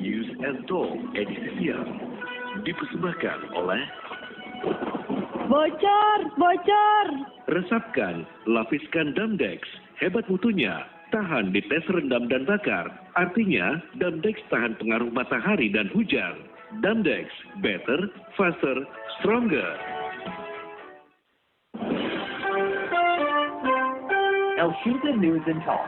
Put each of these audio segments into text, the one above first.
News and Talk edisi siang dipersembahkan oleh Bocor. Resapkan, lapiskan Damdex, hebat mutunya, tahan di tes rendam dan bakar. Artinya, Damdex tahan pengaruh matahari dan hujan. Damdex, better, faster, stronger. Elshinta News and Talk.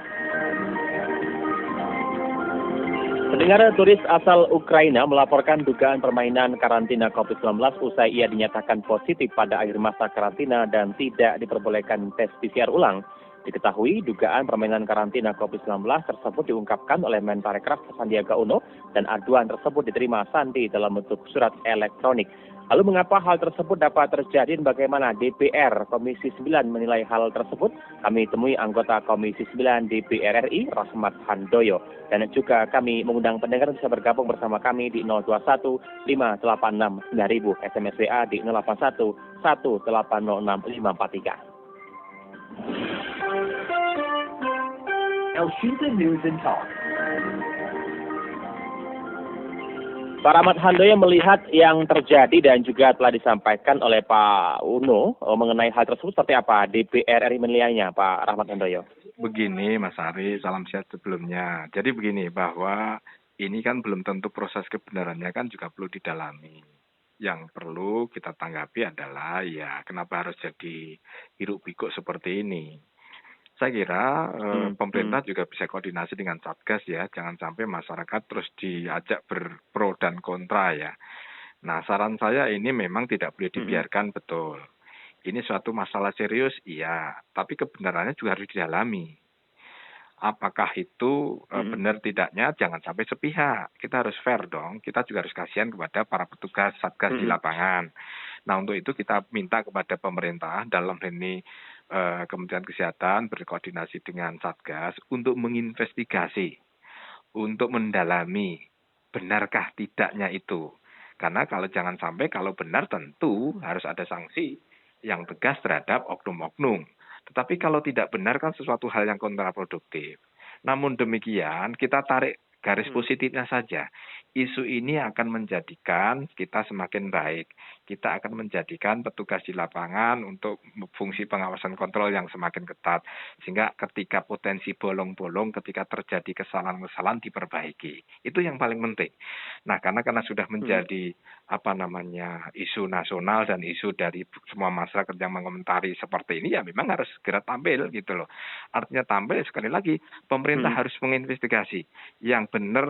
Pendengar turis asal Ukraina melaporkan dugaan permainan karantina COVID-19 usai ia dinyatakan positif pada akhir masa karantina dan tidak diperbolehkan tes PCR ulang. Diketahui dugaan permainan karantina COVID-19 tersebut diungkapkan oleh Menparekraf Sandiaga Uno dan aduan tersebut diterima Sandi dalam bentuk surat elektronik. Lalu mengapa hal tersebut dapat terjadi dan bagaimana DPR Komisi 9 menilai hal tersebut? Kami temui anggota Komisi 9 DPR RI, Rahmat Handoyo. Dan juga kami mengundang pendengar bisa bergabung bersama kami di 021 586 9000, SMS WA di 081 1806543. Elshinta News and Talk. Pak Rahmat Handoyo melihat yang terjadi dan juga telah disampaikan oleh Pak Uno mengenai hal tersebut seperti apa DPR RI menilainya, Pak Rahmat Handoyo? Begini Mas Ari, salam sehat sebelumnya. Jadi begini, bahwa ini kan belum tentu proses kebenarannya kan juga perlu didalami. Yang perlu kita tanggapi adalah ya kenapa harus jadi hiruk pikuk seperti ini. Saya kira pemerintah juga bisa koordinasi dengan Satgas ya, jangan sampai masyarakat terus diajak berpro dan kontra ya. Nah, saran saya ini memang tidak boleh dibiarkan, betul. Ini suatu masalah serius, iya, tapi kebenarannya juga harus didalami. Apakah itu benar tidaknya, jangan sampai sepihak. Kita harus fair dong, kita juga harus kasihan kepada para petugas Satgas di lapangan. Nah, untuk itu kita minta kepada pemerintah dalam ini Kementerian Kesehatan berkoordinasi dengan Satgas untuk menginvestigasi, untuk mendalami benarkah tidaknya itu. Karena kalau jangan sampai kalau benar tentu harus ada sanksi yang tegas terhadap oknum-oknum. Tetapi kalau tidak benar kan sesuatu hal yang kontraproduktif. Namun demikian kita tarik garis positifnya saja. Isu ini akan menjadikan kita semakin baik. Kita akan menjadikan petugas di lapangan untuk fungsi pengawasan kontrol yang semakin ketat. Sehingga ketika potensi bolong-bolong, ketika terjadi kesalahan-kesalahan diperbaiki. Itu yang paling penting. Nah, karena sudah menjadi isu nasional dan isu dari semua masyarakat yang mengomentari seperti ini, ya memang harus segera tampil gitu loh. Artinya tampil, sekali lagi, pemerintah harus menginvestigasi. Yang benar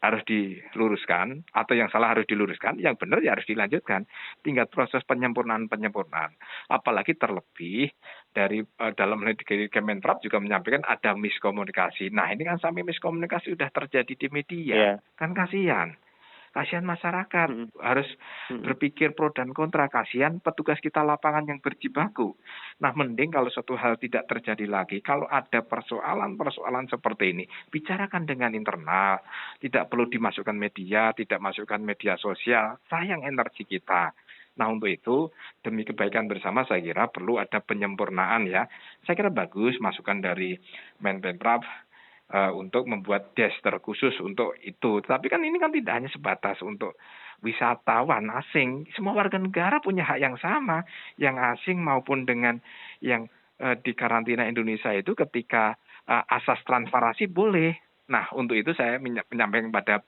harus diluruskan, atau yang salah harus diluruskan, yang benar ya harus dilanjutkan. Tinggal proses penyempurnaan. Apalagi terlebih dari dalam Kemenprap juga menyampaikan ada miskomunikasi. Nah, ini kan sampai miskomunikasi sudah terjadi di media. Kan kasihan masyarakat harus berpikir pro dan kontra, kasihan petugas kita lapangan yang berjibaku. Nah, mending kalau suatu hal tidak terjadi lagi, kalau ada persoalan seperti ini, bicarakan dengan internal, tidak perlu dimasukkan media, tidak masukkan media sosial, sayang energi kita. Nah, untuk itu demi kebaikan bersama saya kira perlu ada penyempurnaan ya. Saya kira bagus masukan dari Menparekraf untuk membuat desk terkhusus untuk itu. Tapi kan ini kan tidak hanya sebatas untuk wisatawan asing. Semua warga negara punya hak yang sama. Yang asing maupun dengan yang di karantina Indonesia itu ketika asas transparansi boleh. Nah, untuk itu saya menyampaikan kepada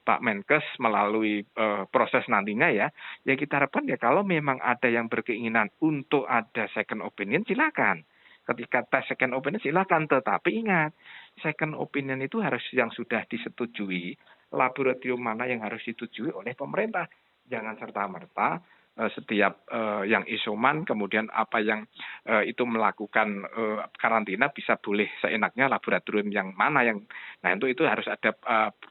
Pak Menkes melalui proses nantinya ya kita harapkan ya kalau memang ada yang berkeinginan untuk ada second opinion silakan. Ketika tes second opinion silakan, tetapi ingat second opinion itu harus yang sudah disetujui, laboratorium mana yang harus disetujui oleh pemerintah. Jangan serta-merta setiap yang isoman kemudian apa yang itu melakukan karantina bisa boleh seenaknya laboratorium yang mana yang untuk itu harus ada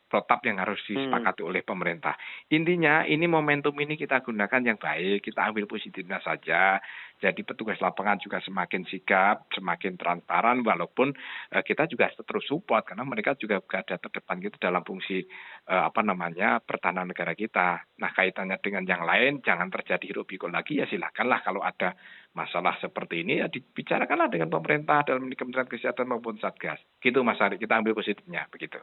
protap yang harus disepakati oleh pemerintah. Intinya ini momentum ini kita gunakan yang baik, kita ambil positifnya saja. Jadi petugas lapangan juga semakin sigap, semakin transparan walaupun kita juga terus support karena mereka juga berada terdepan gitu dalam fungsi pertahanan negara kita. Nah, kaitannya dengan yang lain jangan terjadi hiruk pikuk lagi ya silakanlah kalau ada masalah seperti ini ya dibicarakanlah dengan pemerintah dalam Kementerian Kesehatan maupun Satgas. Gitu Mas Ari, kita ambil positifnya begitu.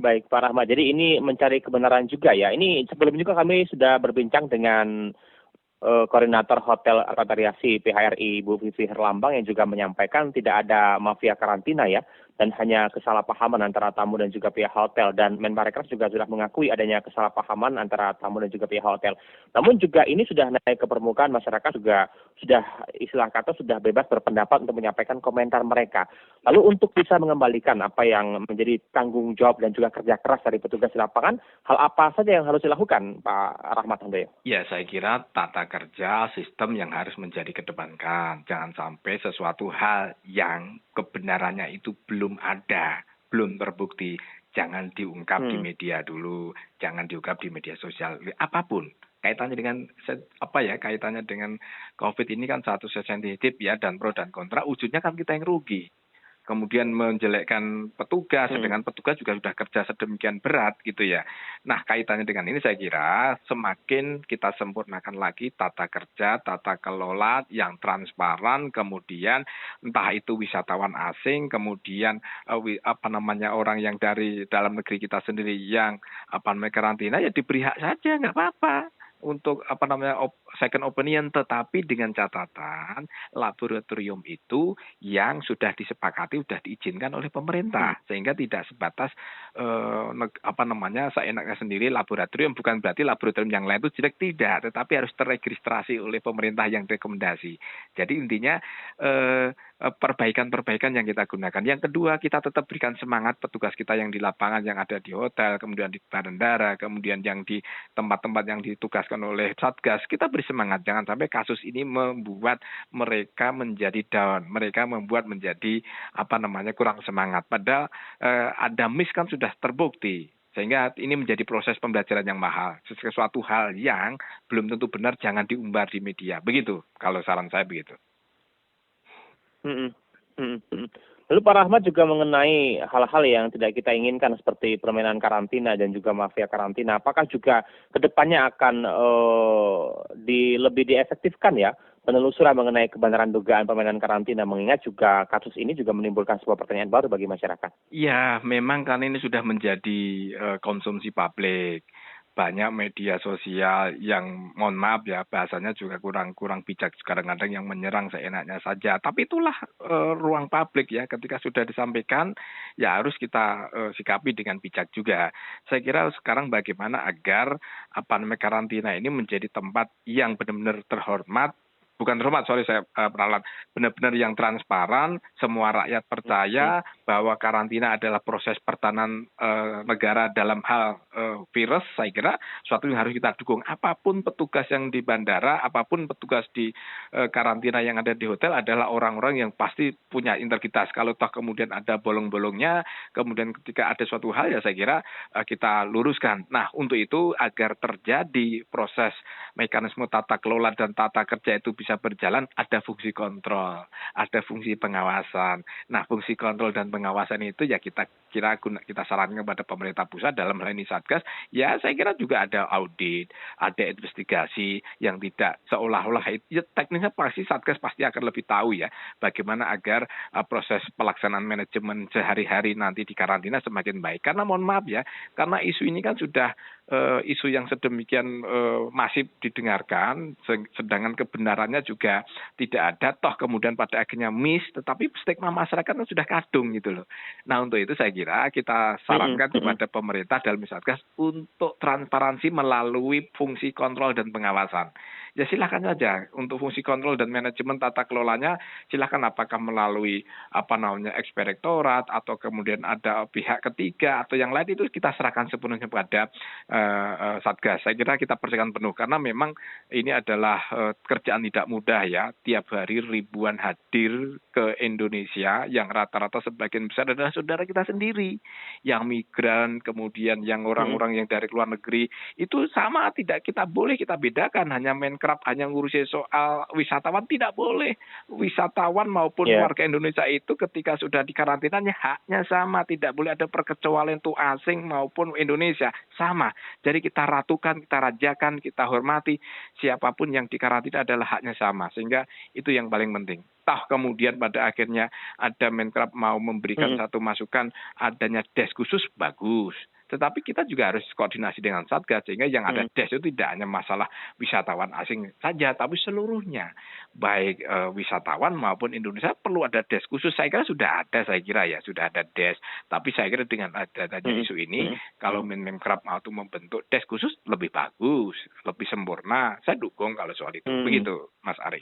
Baik, Pak Rahmat. Jadi ini mencari kebenaran juga ya. Ini sebelum juga kami sudah berbincang dengan Koordinator Hotel Repatriasi PHRI Bu Vivi Herlambang yang juga menyampaikan tidak ada mafia karantina ya, dan hanya kesalahpahaman antara tamu dan juga pihak hotel, dan Menparekraf juga sudah mengakui adanya kesalahpahaman antara tamu dan juga pihak hotel. Namun juga ini sudah naik ke permukaan, masyarakat juga sudah istilah kata sudah bebas berpendapat untuk menyampaikan komentar mereka. Lalu untuk bisa mengembalikan apa yang menjadi tanggung jawab dan juga kerja keras dari petugas di lapangan, hal apa saja yang harus dilakukan Pak Rahmat Handoyo? Ya, saya kira tata kerja sistem yang harus menjadi kedepankan. Jangan sampai sesuatu hal yang kebenarannya itu belum ada, belum terbukti. Jangan diungkap di media dulu, jangan diungkap di media sosial, apapun. Kaitannya dengan kaitannya dengan COVID ini kan satu sensitif ya, dan pro dan kontra, ujungnya kan kita yang rugi. Kemudian menjelekkan petugas, sedangkan petugas juga sudah kerja sedemikian berat gitu ya. Nah, kaitannya dengan ini saya kira semakin kita sempurnakan lagi tata kerja, tata kelola yang transparan, kemudian entah itu wisatawan asing, kemudian orang yang dari dalam negeri kita sendiri yang karantina ya diberi hak saja, nggak apa-apa untuk second opinion, tetapi dengan catatan laboratorium itu yang sudah disepakati, sudah diizinkan oleh pemerintah, sehingga tidak sebatas seenaknya sendiri laboratorium. Bukan berarti laboratorium yang lain itu jelek, tidak, tetapi harus terregistrasi oleh pemerintah yang rekomendasi. Jadi intinya perbaikan-perbaikan yang kita gunakan. Yang kedua, kita tetap berikan semangat petugas kita yang di lapangan, yang ada di hotel, kemudian di bandara, kemudian yang di tempat-tempat yang ditugaskan oleh Satgas. Kita beri semangat, jangan sampai kasus ini membuat mereka menjadi down, mereka membuat menjadi kurang semangat. Padahal ada miss kan sudah terbukti. Sehingga ini menjadi proses pembelajaran yang mahal. Sesuatu hal yang belum tentu benar jangan diumbar di media. Begitu, kalau saran saya begitu. Lalu Pak Rahmat juga mengenai hal-hal yang tidak kita inginkan seperti permainan karantina dan juga mafia karantina. Apakah juga kedepannya akan lebih diefektifkan ya penelusuran mengenai kebenaran dugaan permainan karantina, mengingat juga kasus ini juga menimbulkan sebuah pertanyaan baru bagi masyarakat? Ya, memang kan ini sudah menjadi konsumsi publik. Banyak media sosial yang mohon maaf ya bahasanya juga kurang bijak kadang-kadang, yang menyerang seenaknya saja. Tapi itulah ruang publik ya, ketika sudah disampaikan ya harus kita sikapi dengan bijak juga. Saya kira sekarang bagaimana agar karantina ini menjadi tempat yang benar-benar terhormat. Bukan terhormat, saya peralat. Benar-benar yang transparan, semua rakyat percaya bahwa karantina adalah proses pertahanan negara dalam hal virus. Saya kira suatu yang harus kita dukung. Apapun petugas yang di bandara, apapun petugas di karantina yang ada di hotel adalah orang-orang yang pasti punya integritas. Kalau toh kemudian ada bolong-bolongnya, kemudian ketika ada suatu hal ya saya kira kita luruskan. Nah, untuk itu agar terjadi proses mekanisme tata kelola dan tata kerja itu bisa berjalan, ada fungsi kontrol, ada fungsi pengawasan. Nah, fungsi kontrol dan pengawasan itu ya kita sarankan kepada pemerintah pusat dalam hal ini Satgas. Ya, saya kira juga ada audit, ada investigasi yang tidak seolah-olah ya, teknisnya pasti Satgas pasti akan lebih tahu ya bagaimana agar proses pelaksanaan manajemen sehari-hari nanti di karantina semakin baik. Karena mohon maaf ya, karena isu ini kan sudah isu yang sedemikian masif didengarkan, sedangkan kebenarannya juga tidak ada, toh kemudian pada akhirnya miss, tetapi stigma masyarakat sudah kadung gitu loh. Nah, untuk itu saya kira kita sarankan kepada pemerintah dalam Satgas untuk transparansi melalui fungsi kontrol dan pengawasan. Ya silakan saja untuk fungsi kontrol dan manajemen tata kelolanya, silakan apakah melalui ekspektorat atau kemudian ada pihak ketiga atau yang lain, itu kita serahkan sepenuhnya kepada Satgas. Saya kira kita percayakan penuh karena memang ini adalah kerjaan tidak mudah ya. Tiap hari ribuan hadir ke Indonesia yang rata-rata sebagian besar adalah saudara kita sendiri, yang migran, kemudian yang orang-orang yang dari luar negeri. Itu sama, tidak kita boleh kita bedakan, hanya Menkrap hanya ngurusi soal wisatawan, tidak boleh. Wisatawan maupun Ya. warga Indonesia itu ketika sudah dikarantinanya haknya sama, tidak boleh ada perkecualian itu asing maupun Indonesia, sama. Jadi kita ratukan, kita rajakan, kita hormati, siapapun yang dikarantina adalah haknya sama, sehingga itu yang paling penting. Toh kemudian pada akhirnya ada Menkrap mau memberikan satu masukan adanya des khusus, bagus. Tetapi kita juga harus koordinasi dengan Satgas, sehingga yang ada des itu tidak hanya masalah wisatawan asing saja, tapi seluruhnya. Baik wisatawan maupun Indonesia perlu ada des khusus. Saya kira sudah ada, sudah ada des. Tapi saya kira dengan adanya isu ini, kalau Menkrap mau tuh membentuk des khusus, lebih bagus, lebih sempurna. Saya dukung kalau soal itu. Begitu, Mas Ari.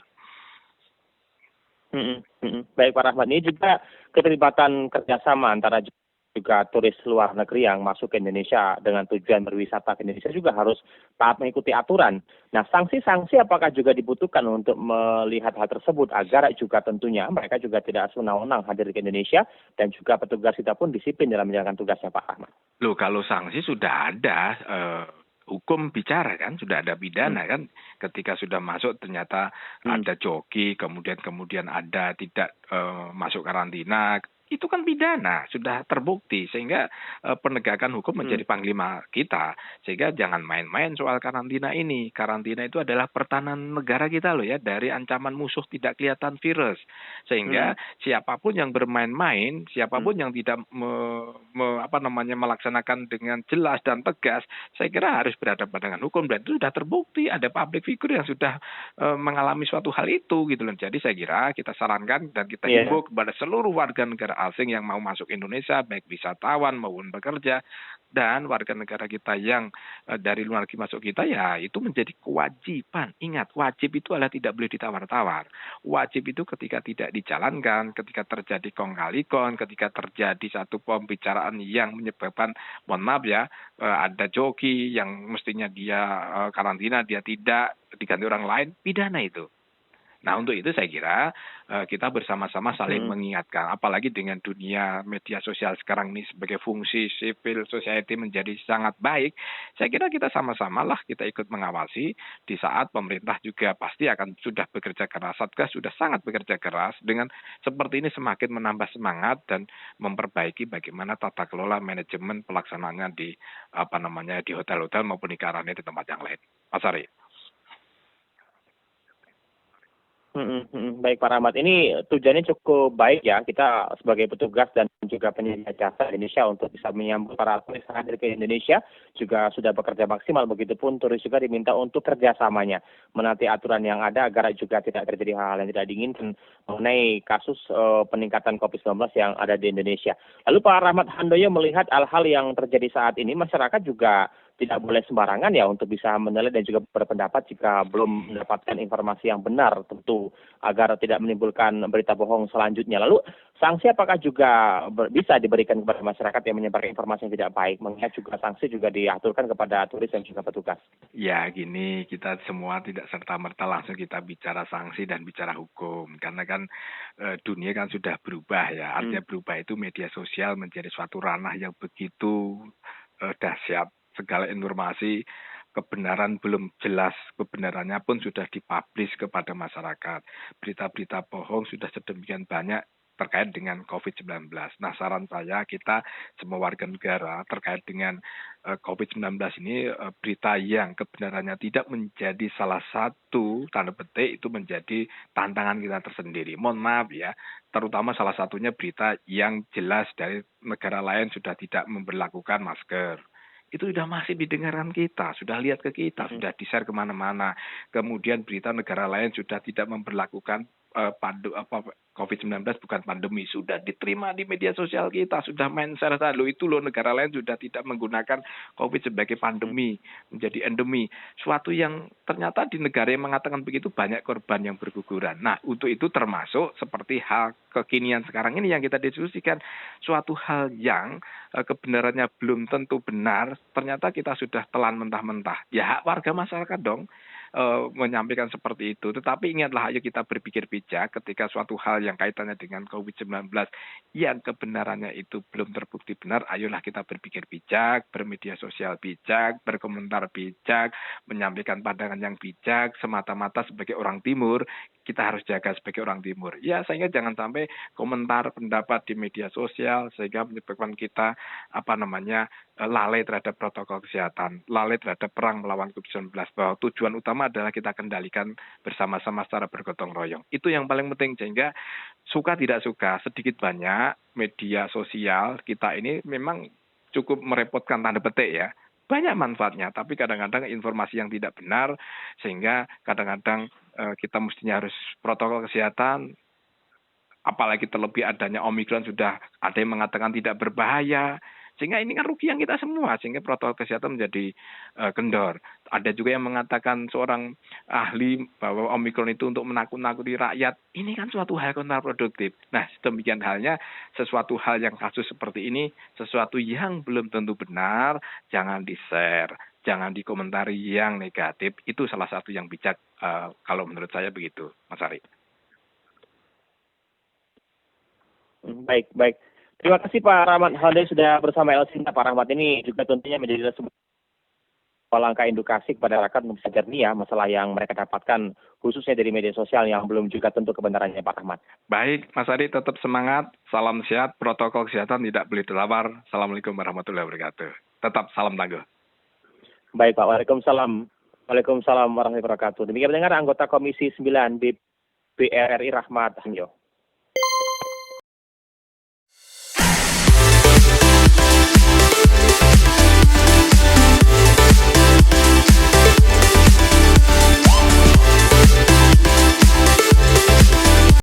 Baik Pak Rahmat, ini juga keterlibatan kerjasama antara juga turis luar negeri yang masuk ke Indonesia dengan tujuan berwisata ke Indonesia juga harus taat mengikuti aturan. Nah, sanksi-sanksi apakah juga dibutuhkan untuk melihat hal tersebut agar juga tentunya mereka juga tidak sewenang-wenang hadir ke Indonesia dan juga petugas kita pun disiplin dalam menjalankan tugasnya, Pak Rahmat. Loh, kalau sanksi sudah ada, hukum bicara kan, sudah ada pidana kan, ketika sudah masuk ternyata ada joki, kemudian ada tidak masuk karantina, itu kan pidana, sudah terbukti, sehingga penegakan hukum menjadi panglima kita, sehingga jangan main-main soal karantina ini. Karantina itu adalah pertahanan negara kita loh ya, dari ancaman musuh tidak kelihatan virus, sehingga siapapun yang bermain-main, siapapun yang tidak melaksanakan dengan jelas dan tegas, saya kira harus berhadapan dengan hukum, dan itu sudah terbukti, ada public figure yang sudah mengalami suatu hal itu gitu loh. Jadi saya kira kita sarankan dan kita himbau kepada seluruh warga negara asing yang mau masuk Indonesia, baik wisatawan maupun bekerja, dan warga negara kita yang dari luar negeri masuk kita, ya itu menjadi kewajiban. Ingat, wajib itu adalah tidak boleh ditawar-tawar. Wajib itu ketika tidak dijalankan, ketika terjadi kong kali kong, ketika terjadi satu pembicaraan yang menyebabkan, mohon maaf ya, ada joki yang mestinya dia karantina, dia tidak, diganti orang lain, pidana itu. Nah, untuk itu saya kira kita bersama-sama saling mengingatkan, apalagi dengan dunia media sosial sekarang ini sebagai fungsi civil society menjadi sangat baik. Saya kira kita sama-sama lah kita ikut mengawasi di saat pemerintah juga pasti akan sudah bekerja keras, Satgas sudah sangat bekerja keras, dengan seperti ini semakin menambah semangat dan memperbaiki bagaimana tata kelola manajemen pelaksanaannya di di hotel-hotel maupun di karantina di tempat yang lain. Mas Ari. Baik Pak Rahmat, ini tujuannya cukup baik ya, kita sebagai petugas dan juga penyedia jasa Indonesia untuk bisa menyambut para turis yang hadir ke Indonesia juga sudah bekerja maksimal, begitupun turis juga diminta untuk kerjasamanya menaati aturan yang ada agar juga tidak terjadi hal-hal yang tidak diinginkan mengenai kasus peningkatan COVID-19 yang ada di Indonesia. Lalu Pak Rahmat Handoyo melihat hal-hal yang terjadi saat ini, masyarakat juga tidak boleh sembarangan ya untuk bisa menilai dan juga berpendapat jika belum mendapatkan informasi yang benar tentu, agar tidak menimbulkan berita bohong selanjutnya. Lalu sanksi apakah juga bisa diberikan kepada masyarakat yang menyebarkan informasi yang tidak baik, mengingat juga sanksi juga diaturkan kepada turis dan juga petugas? Ya gini, kita semua tidak serta-merta langsung kita bicara sanksi dan bicara hukum, karena kan dunia kan sudah berubah ya, artinya berubah itu media sosial menjadi suatu ranah yang begitu dahsyat. Segala informasi kebenaran belum jelas, kebenarannya pun sudah dipublish kepada masyarakat. Berita-berita bohong sudah sedemikian banyak terkait dengan COVID-19. Nah, saran saya kita semua warga negara terkait dengan COVID-19 ini, berita yang kebenarannya tidak menjadi salah satu, tanda petik, itu menjadi tantangan kita tersendiri. Mohon maaf ya, terutama salah satunya berita yang jelas dari negara lain sudah tidak memberlakukan masker. Itu sudah masih didengarkan kita, sudah lihat ke kita, sudah di-share kemana-mana. Kemudian berita negara lain sudah tidak memberlakukan COVID-19 bukan pandemi, sudah diterima di media sosial kita, sudah main share lalu itu loh, negara lain sudah tidak menggunakan COVID sebagai pandemi, menjadi endemi. Suatu yang ternyata di negara yang mengatakan begitu banyak korban yang berguguran. Nah, untuk itu termasuk seperti hal kekinian sekarang ini yang kita diskusikan, suatu hal yang kebenarannya belum tentu benar, ternyata kita sudah telan mentah-mentah. Ya hak warga masyarakat dong. menyampaikan seperti itu. Tetapi ingatlah, ayo kita berpikir bijak ketika suatu hal yang kaitannya dengan COVID-19 yang kebenarannya itu belum terbukti benar, ayolah kita berpikir bijak, bermedia sosial bijak, berkomentar bijak, menyampaikan pandangan yang bijak, semata-mata sebagai orang Timur, kita harus jaga sebagai orang Timur. Ya, sehingga jangan sampai komentar pendapat di media sosial sehingga menyebabkan kita lalai terhadap protokol kesehatan, lalai terhadap perang melawan COVID-19, bahwa tujuan utama adalah kita kendalikan bersama-sama secara bergotong royong. Itu yang paling penting, sehingga suka tidak suka, sedikit banyak media sosial kita ini memang cukup merepotkan, tanda petik ya. Banyak manfaatnya, tapi kadang-kadang informasi yang tidak benar, sehingga kadang-kadang kita mestinya harus protokol kesehatan, apalagi terlebih adanya Omikron, sudah ada yang mengatakan tidak berbahaya, sehingga ini kan rugi yang kita semua, sehingga protokol kesehatan menjadi kendor. Ada juga yang mengatakan seorang ahli bahwa Omikron itu untuk menakut-nakuti rakyat. Ini kan suatu hal kontraproduktif. Nah, demikian halnya sesuatu hal yang kasus seperti ini, sesuatu yang belum tentu benar, jangan di-share, jangan dikomentari yang negatif. Itu salah satu yang bijak, kalau menurut saya begitu, Mas Ari. Baik, baik. Terima kasih Pak Rahmat Hande sudah bersama Elsinta. Pak Rahmat ini juga tentunya menjadi sebuah langkah edukasi kepada masyarakat untuk bisa jernih ya masalah yang mereka dapatkan khususnya dari media sosial yang belum juga tentu kebenarannya, Pak Rahmat. Baik, Mas Adi, tetap semangat, salam sehat, protokol kesehatan tidak boleh dilawar. Assalamualaikum warahmatullahi wabarakatuh. Tetap salam tangguh. Baik Pak, Waalaikumsalam. Waalaikumsalam warahmatullahi wabarakatuh. Demikian mendengar anggota Komisi 9 DPR RI Rahmat Hanyo.